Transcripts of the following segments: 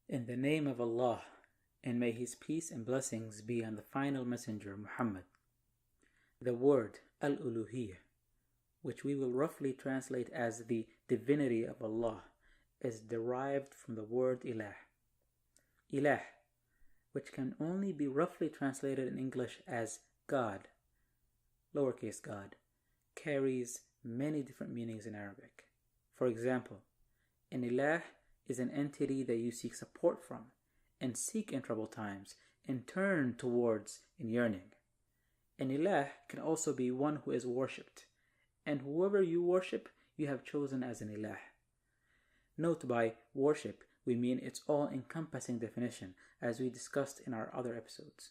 In the name of Allah, and may His peace and blessings be on the final messenger, Muhammad. The word Al-Uluhiyyah, which we will roughly translate as the divinity of Allah, is derived from the word Ilah. Ilah, which can only be roughly translated in English as God, lowercase god, carries many different meanings in Arabic. For example, an Ilah is an entity that you seek support from and seek in troubled times and turn towards in yearning. An Ilah can also be one who is worshipped, and whoever you worship, you have chosen as an Ilah. Note by worship, we mean its all-encompassing definition, as we discussed in our other episodes.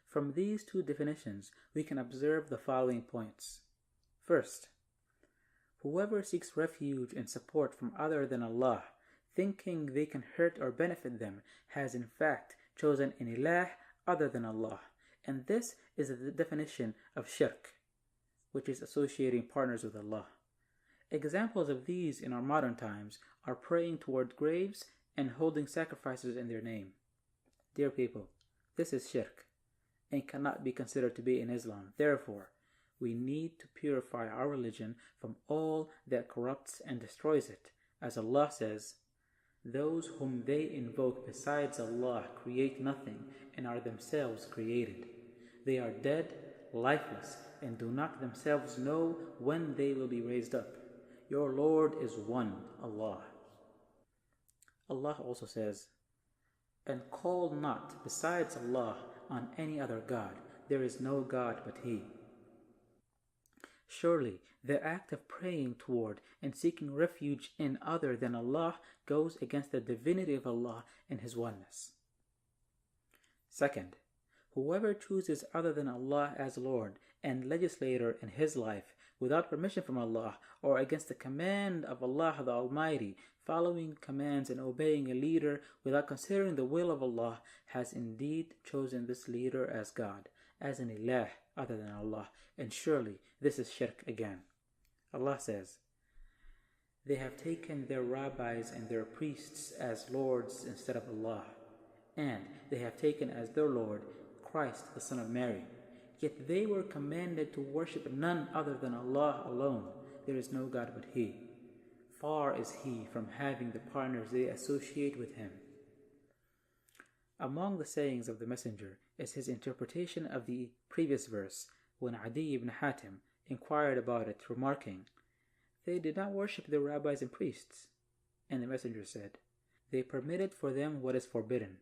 From these two definitions, we can observe the following points. First, whoever seeks refuge and support from other than Allah, thinking they can hurt or benefit them, has in fact chosen an Ilah other than Allah. And this is the definition of shirk, which is associating partners with Allah. Examples of these in our modern times are praying toward graves and holding sacrifices in their name. Dear people, this is shirk and cannot be considered to be in Islam. Therefore, we need to purify our religion from all that corrupts and destroys it. As Allah says, "Those whom they invoke besides Allah create nothing and are themselves created. They are dead, lifeless, and do not themselves know when they will be raised up. Your Lord is one, Allah." Allah also says, "And call not besides Allah on any other God. There is no God but He." Surely, the act of praying toward and seeking refuge in other than Allah goes against the divinity of Allah and His oneness. Second, whoever chooses other than Allah as Lord and legislator in his life without permission from Allah or against the command of Allah the Almighty, following commands and obeying a leader without considering the will of Allah, has indeed chosen this leader as God, as an Ilah other than Allah, and surely this is shirk again. Allah says, "They have taken their rabbis and their priests as lords instead of Allah, and they have taken as their Lord Christ the Son of Mary. Yet they were commanded to worship none other than Allah alone. There is no God but He. Far is He from having the partners they associate with Him." Among the sayings of the Messenger is his interpretation of the previous verse, when Adi ibn Hatim inquired about it, remarking, "They did not worship their rabbis and priests." And the Messenger said, "They permitted for them what is forbidden,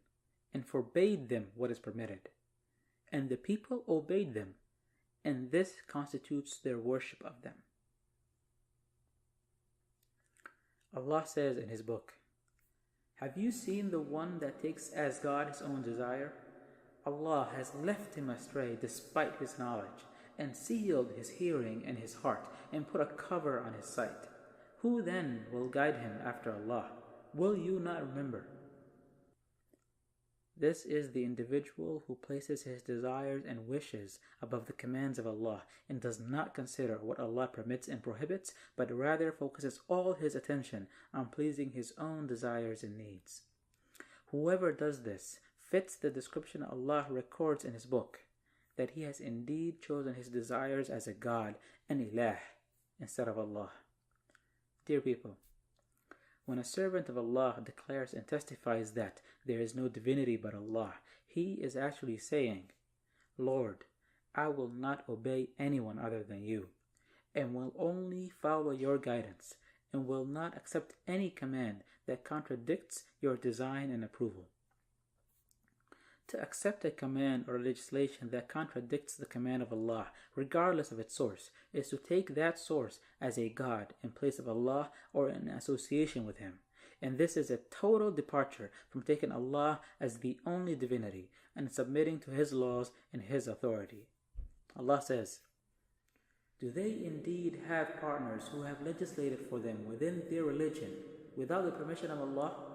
and forbade them what is permitted. And the people obeyed them, and this constitutes their worship of them." Allah says in His book, "Have you seen the one that takes as God his own desire? Allah has left him astray despite his knowledge, and sealed his hearing and his heart, and put a cover on his sight. Who then will guide him after Allah? Will you not remember?" This is the individual who places his desires and wishes above the commands of Allah and does not consider what Allah permits and prohibits, but rather focuses all his attention on pleasing his own desires and needs. Whoever does this fits the description Allah records in His book, that he has indeed chosen his desires as a God, an Ilah, instead of Allah. Dear people, when a servant of Allah declares and testifies that there is no divinity but Allah, he is actually saying, "Lord, I will not obey anyone other than You, and will only follow Your guidance, and will not accept any command that contradicts Your design and approval." To accept a command or legislation that contradicts the command of Allah, regardless of its source, is to take that source as a God in place of Allah or in association with Him. And this is a total departure from taking Allah as the only divinity and submitting to His laws and His authority. Allah says, "Do they indeed have partners who have legislated for them within their religion without the permission of Allah?"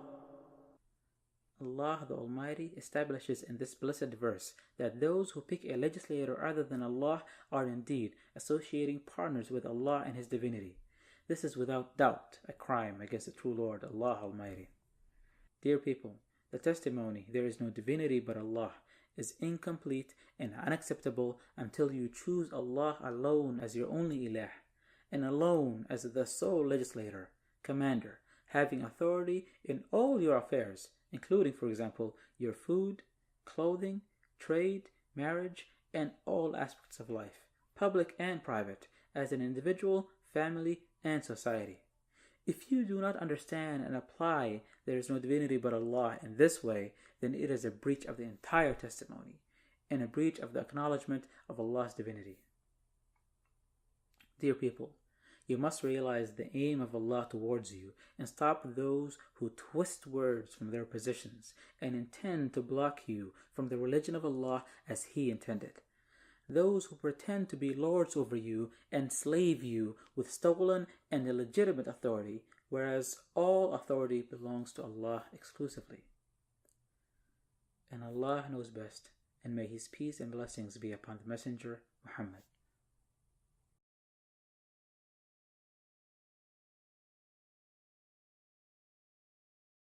Allah the Almighty establishes in this blessed verse that those who pick a legislator other than Allah are indeed associating partners with Allah and His divinity. This is without doubt a crime against the true Lord, Allah Almighty. Dear people, the testimony, there is no divinity but Allah, is incomplete and unacceptable until you choose Allah alone as your only ilah, and alone as the sole legislator, commander, having authority in all your affairs, including, for example, your food, clothing, trade, marriage, and all aspects of life, public and private, as an individual, family, and society. If you do not understand and apply there is no divinity but Allah in this way, then it is a breach of the entire testimony and a breach of the acknowledgement of Allah's divinity. Dear people, you must realize the aim of Allah towards you and stop those who twist words from their positions and intend to block you from the religion of Allah as He intended. Those who pretend to be lords over you enslave you with stolen and illegitimate authority, whereas all authority belongs to Allah exclusively. And Allah knows best, and may His peace and blessings be upon the Messenger Muhammad.